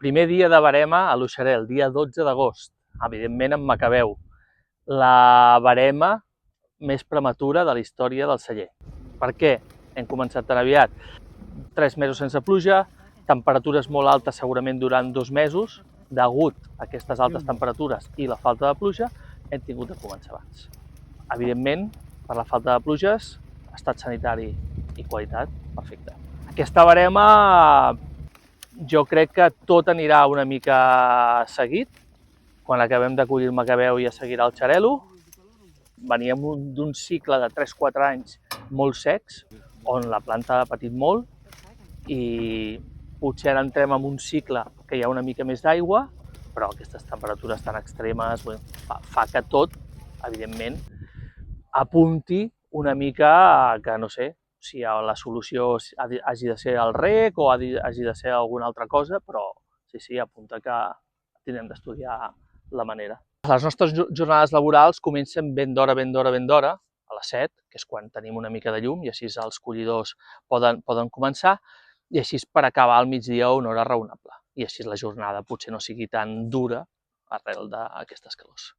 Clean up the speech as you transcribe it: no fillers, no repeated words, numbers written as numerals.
Primer dia de barema a l'Uixeré, el dia 12 d'agost, evidentment en Macabeu, la barema més prematura de la història del celler. Per què hem començat tan aviat? 3 mesos sense pluja, temperatures molt altes segurament durant 2 mesos, degut a aquestes altes temperatures i la falta de pluja, hem tingut de començar abans. Evidentment, per la falta de pluges, estat sanitari i qualitat, perfecte. Aquesta barema, jo crec que tot anirà una mica seguit. Quan acabem de collir el Macabeu ja seguirà el Xarel·lo. Veníem d'un cicle de 3-4 anys molt secs, on la planta ha patit molt, i potser ara entrem en un cicle que hi ha una mica més d'aigua, però aquestes temperatures tan extremes fa que tot, evidentment, apunti una mica que, no sé, si la solució hagi de ser el rec o hagi de ser alguna altra cosa, però sí, apunta que tindrem d'estudiar la manera. Les nostres jornades laborals comencen ben d'hora, a les 7, que és quan tenim una mica de llum, i així els collidors poden començar, i així per acabar al migdia a una hora raonable. I així la jornada potser no sigui tan dura arrel d'aquestes calors.